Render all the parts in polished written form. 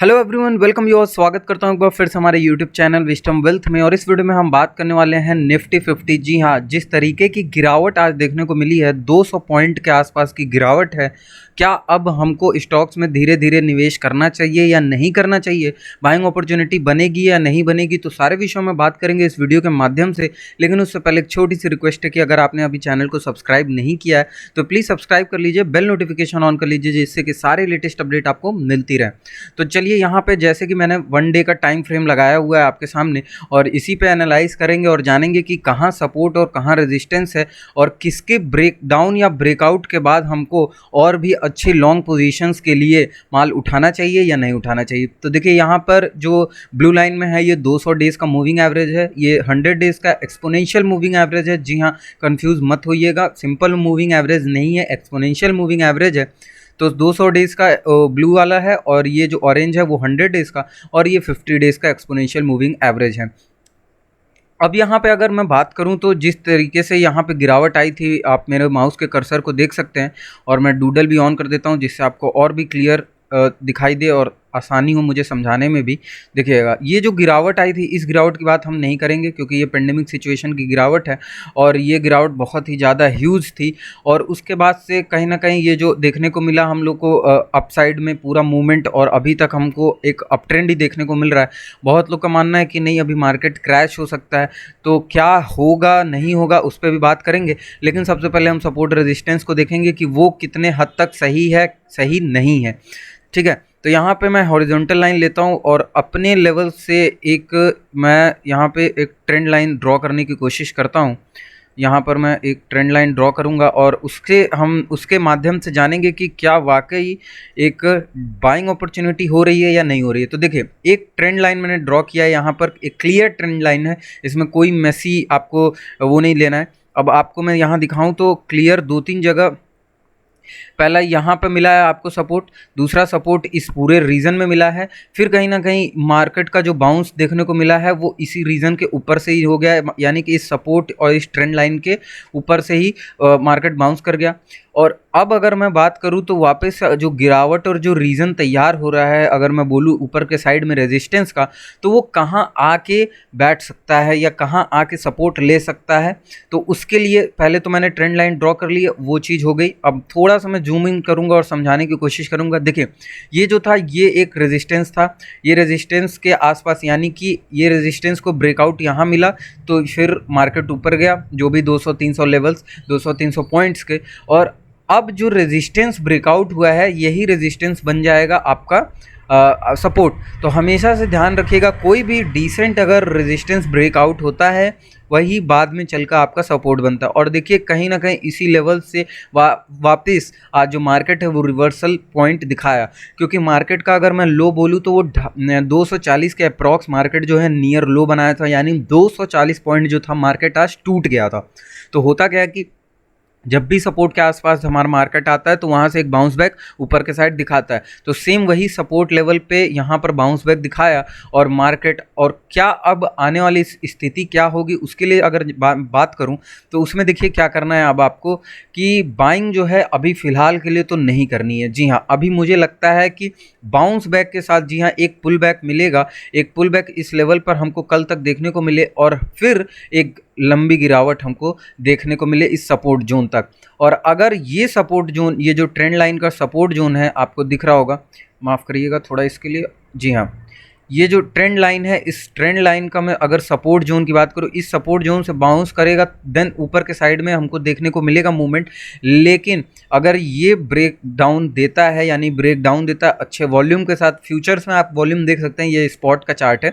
Hello everyone, welcome you और स्वागत करता हूं एक बार फिर से हमारे यूट्यूब चैनल विस्डम वेल्थ में। और इस वीडियो में हम बात करने वाले हैं निफ्टी 50। जी हां, जिस तरीके की गिरावट आज देखने को मिली है, 200 पॉइंट के आसपास की गिरावट है। क्या अब हमको स्टॉक्स में धीरे धीरे निवेश करना चाहिए या नहीं करना चाहिए, बाइंग अपॉर्चुनिटी बनेगी या नहीं बनेगी, तो सारे विषयों में बात करेंगे इस वीडियो के माध्यम से। लेकिन उससे पहले एक छोटी सी रिक्वेस्ट है कि अगर आपने अभी चैनल को सब्सक्राइब नहीं किया है तो प्लीज़ सब्सक्राइब कर लीजिए, बेल नोटिफिकेशन ऑन कर लीजिए, जिससे कि सारे लेटेस्ट अपडेट आपको मिलती रहे। तो चलिए, यहाँ पे जैसे कि मैंने 1 डे का टाइम फ्रेम लगाया हुआ है आपके सामने, और इसी पे एनालाइज करेंगे और जानेंगे कि कहाँ सपोर्ट और कहाँ रेजिस्टेंस है, और किसके ब्रेक डाउन या ब्रेकआउट के बाद हमको और भी अच्छी लॉन्ग पोजीशंस के लिए माल उठाना चाहिए या नहीं उठाना चाहिए। तो देखिए, यहाँ पर जो ब्लू लाइन में है ये 200 डेज़ का मूविंग एवरेज है, ये 100 डेज़ का एक्सपोनेंशियल मूविंग एवरेज है। जी हाँ, कंफ्यूज मत होइएगा, सिंपल मूविंग एवरेज नहीं है, एक्सपोनेंशियल मूविंग एवरेज है। तो 200 डेज़ का ब्लू वाला है, और ये जो ऑरेंज है वो 100 डेज़ का, और ये 50 डेज़ का एक्सपोनेंशियल मूविंग एवरेज है। अब यहाँ पे अगर मैं बात करूँ तो जिस तरीके से यहाँ पे गिरावट आई थी, आप मेरे माउस के कर्सर को देख सकते हैं, और मैं डूडल भी ऑन कर देता हूँ जिससे आपको और भी क्लियर दिखाई दे और आसानी हो मुझे समझाने में भी। देखिएगा, ये जो गिरावट आई थी, इस गिरावट की बात हम नहीं करेंगे क्योंकि ये पेंडेमिक सिचुएशन की गिरावट है, और ये गिरावट बहुत ही ज़्यादा ह्यूज थी। और उसके बाद से कहीं ना कहीं ये जो देखने को मिला हम लोग को अपसाइड में पूरा मूवमेंट, और अभी तक हमको एक अप ट्रेंड ही देखने को मिल रहा है। बहुत लोग का मानना है कि नहीं, अभी मार्केट क्रैश हो सकता है, तो क्या होगा नहीं होगा उस पर भी बात करेंगे। लेकिन सबसे पहले हम सपोर्ट रेजिस्टेंस को देखेंगे कि वो कितने हद तक सही है, सही नहीं है। ठीक है, तो यहाँ पे मैं हॉरिजॉन्टल लाइन लेता हूँ, और अपने लेवल से मैं यहाँ पे एक ट्रेंड लाइन ड्रॉ करने की कोशिश करता हूँ। यहाँ पर मैं एक ट्रेंड लाइन ड्रॉ करूँगा, और हम उसके माध्यम से जानेंगे कि क्या वाकई एक बाइंग अपॉर्चुनिटी हो रही है या नहीं हो रही है। तो देखिए, एक ट्रेंड लाइन मैंने ड्रॉ किया है, यहाँ पर एक क्लियर ट्रेंड लाइन है, इसमें कोई मैसी आपको वो नहीं लेना है। अब आपको मैं यहाँ दिखाऊँ तो क्लियर 2-3 जगह, पहला यहाँ पे मिला है आपको सपोर्ट, दूसरा सपोर्ट इस पूरे रीजन में मिला है, फिर कहीं ना कहीं मार्केट का जो बाउंस देखने को मिला है वो इसी रीजन के ऊपर से ही हो गया है, यानी कि इस सपोर्ट और इस ट्रेंड लाइन के ऊपर से ही मार्केट बाउंस कर गया। और अब अगर मैं बात करूँ तो वापस जो गिरावट और जो रीज़न तैयार हो रहा है, अगर मैं बोलूँ ऊपर के साइड में रेजिस्टेंस का, तो वो कहाँ आके बैठ सकता है या कहाँ आके सपोर्ट ले सकता है। तो उसके लिए पहले तो मैंने ट्रेंड लाइन ड्रॉ कर ली, वो चीज़ हो गई। अब थोड़ा सा मैं जूम इन करूँगा और समझाने की कोशिश करूँगा। देखिए, ये जो था ये एक रेजिस्टेंस था, ये रेजिस्टेंस के आसपास, यानी कि ये रेजिस्टेंस को ब्रेकआउट यहाँ मिला तो फिर मार्केट ऊपर गया, जो भी 200-300 लेवल्स, 200-300 पॉइंट्स के। और अब जो रेजिस्टेंस ब्रेकआउट हुआ है, यही रेजिस्टेंस बन जाएगा आपका सपोर्ट। तो हमेशा से ध्यान रखिएगा, कोई भी डिसेंट अगर रेजिस्टेंस ब्रेकआउट होता है, वही बाद में चलकर आपका सपोर्ट बनता है। और देखिए, कहीं ना कहीं इसी लेवल से वापस आज जो मार्केट है वो रिवर्सल पॉइंट दिखाया, क्योंकि मार्केट का अगर मैं लो बोलूँ तो वो 240 के अप्रॉक्स मार्केट जो है नियर लो बनाया था, यानी 240 पॉइंट जो था मार्केट आज टूट गया था। तो होता क्या है कि जब भी सपोर्ट के आसपास हमारा मार्केट आता है तो वहाँ से एक बाउंस बैक ऊपर के साइड दिखाता है, तो सेम वही सपोर्ट लेवल पे यहाँ पर बाउंस बैक दिखाया। और मार्केट, और क्या अब आने वाली स्थिति क्या होगी उसके लिए अगर बात करूँ तो उसमें देखिए क्या करना है अब आपको, कि बाइंग जो है अभी फ़िलहाल के लिए तो नहीं करनी है। जी हाँ, अभी मुझे लगता है कि बाउंस बैक के साथ, जी हाँ, एक पुल बैक मिलेगा, एक पुल बैक इस लेवल पर हमको कल तक देखने को मिले, और फिर एक लंबी गिरावट हमको देखने को मिले इस सपोर्ट जोन तक। और अगर ये सपोर्ट जोन, ये जो ट्रेंड लाइन का सपोर्ट जोन है आपको दिख रहा होगा, माफ़ करिएगा थोड़ा इसके लिए, जी हाँ, ये जो ट्रेंड लाइन है, इस ट्रेंड लाइन का मैं अगर सपोर्ट जोन की बात करूँ, इस सपोर्ट जोन से बाउंस करेगा, देन ऊपर के साइड में हमको देखने को मिलेगा मूवमेंट। लेकिन अगर ये ब्रेक डाउन देता है, यानी ब्रेक डाउन देता है अच्छे वॉल्यूम के साथ, फ्यूचर्स में आप वॉल्यूम देख सकते हैं, ये स्पॉट का चार्ट है,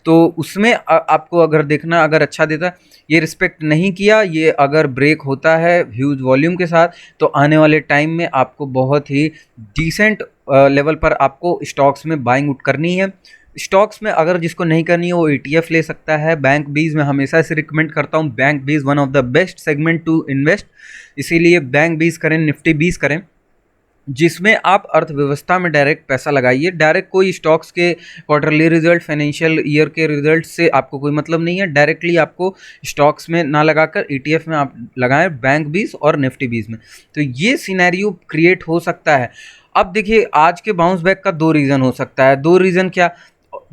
तो उसमें आपको अगर देखना, अगर अच्छा देता है, ये रिस्पेक्ट नहीं किया, ये अगर ब्रेक होता है ह्यूज वॉल्यूम के साथ, तो आने वाले टाइम में आपको बहुत ही डिसेंट लेवल पर आपको स्टॉक्स में बाइंग आउट करनी है। स्टॉक्स में अगर जिसको नहीं करनी है वो ETF ले सकता है। बैंक बीज में हमेशा इसे रिकमेंड करता हूँ, bank bees one of the best segment to invest, इसीलिए बैंक बीज करें, निफ्टी बीज करें, जिसमें आप अर्थव्यवस्था में डायरेक्ट पैसा लगाइए। डायरेक्ट कोई स्टॉक्स के क्वार्टरली रिजल्ट, फाइनेंशियल ईयर के रिजल्ट से आपको कोई मतलब नहीं है। डायरेक्टली आपको स्टॉक्स में ना लगाकर ETF में आप लगाएं, बैंक बीज और निफ्टी बीज में, तो ये सिनेरियो क्रिएट हो सकता है। अब देखिए आज के बाउंस बैक का दो रीज़न हो सकता है। दो रीज़न क्या,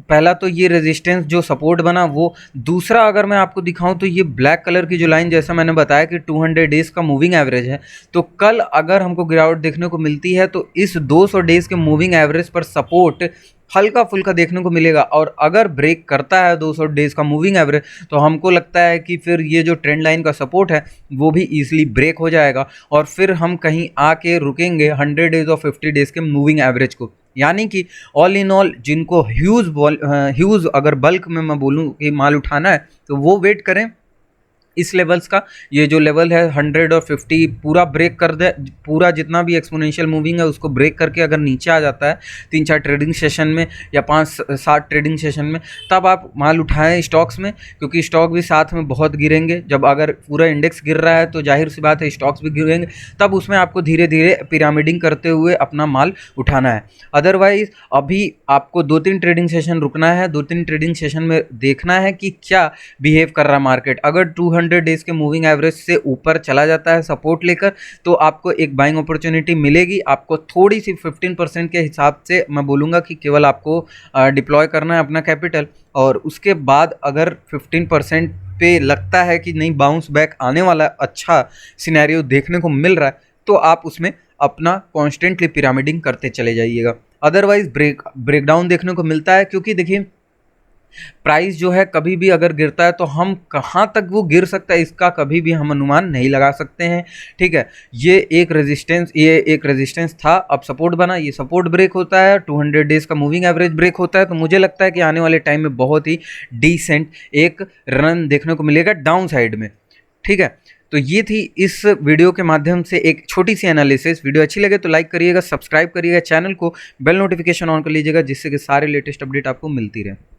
पहला तो ये रेजिस्टेंस जो सपोर्ट बना वो, दूसरा अगर मैं आपको दिखाऊं तो ये ब्लैक कलर की जो लाइन, जैसा मैंने बताया कि 200 डेज का मूविंग एवरेज है, तो कल अगर हमको गिरावट देखने को मिलती है तो इस 200 डेज के मूविंग एवरेज पर सपोर्ट हल्का फुल्का देखने को मिलेगा। और अगर ब्रेक करता है 200 डेज का मूविंग एवरेज तो हमको लगता है कि फिर ये जो ट्रेंड लाइन का सपोर्ट है वो भी ईजिली ब्रेक हो जाएगा और फिर हम कहीं आके रुकेंगे 100 डेज और 50 डेज के मूविंग एवरेज को। यानी कि ऑल इन ऑल जिनको ह्यूज अगर बल्क में मैं बोलूँ कि माल उठाना है तो वो वेट करें इस लेवल्स का। ये जो लेवल है 100 और 50 पूरा ब्रेक कर दे, पूरा जितना भी एक्सपोनेंशियल मूविंग है उसको ब्रेक करके अगर नीचे आ जाता है 3-4 ट्रेडिंग सेशन में या 5-7 ट्रेडिंग सेशन में, तब आप माल उठाएं स्टॉक्स में, क्योंकि स्टॉक भी साथ में बहुत गिरेंगे। जब अगर पूरा इंडेक्स गिर रहा है तो जाहिर सी बात है स्टॉक्स भी गिरेंगे, तब उसमें आपको धीरे धीरे पिरामिडिंग करते हुए अपना माल उठाना है। अदरवाइज अभी आपको 2-3 ट्रेडिंग सेशन रुकना है, 2-3 ट्रेडिंग सेशन में देखना है कि क्या बिहेव कर रहा है मार्केट। अगर 200 डेज के मूविंग एवरेज से ऊपर चला जाता है सपोर्ट लेकर तो आपको एक बाइंग अपॉर्चुनिटी मिलेगी। आपको थोड़ी सी 15% के हिसाब से मैं बोलूँगा कि केवल आपको डिप्लॉय करना है अपना कैपिटल, और उसके बाद अगर 15% पे लगता है कि नहीं बाउंस बैक आने वाला अच्छा सिनेरियो देखने को मिल रहा है तो आप उसमें अपना कॉन्स्टेंटली पिरामिडिंग करते चले जाइएगा। अदरवाइज ब्रेकडाउन देखने को मिलता है, क्योंकि देखिए प्राइस जो है कभी भी अगर गिरता है तो हम कहाँ तक वो गिर सकता है इसका कभी भी हम अनुमान नहीं लगा सकते हैं। ठीक है, ये एक रेजिस्टेंस था, अब सपोर्ट बना, ये सपोर्ट ब्रेक होता है, 200 डेज का मूविंग एवरेज ब्रेक होता है, तो मुझे लगता है कि आने वाले टाइम में बहुत ही डिसेंट एक रन देखने को मिलेगा डाउन साइड में। ठीक है, तो ये थी इस वीडियो के माध्यम से एक छोटी सी एनालिसिस। वीडियो अच्छी लगे तो लाइक करिएगा, सब्सक्राइब करिएगा, चैनल को बेल नोटिफिकेशन ऑन कर लीजिएगा जिससे कि सारे लेटेस्ट अपडेट आपको मिलती रहे।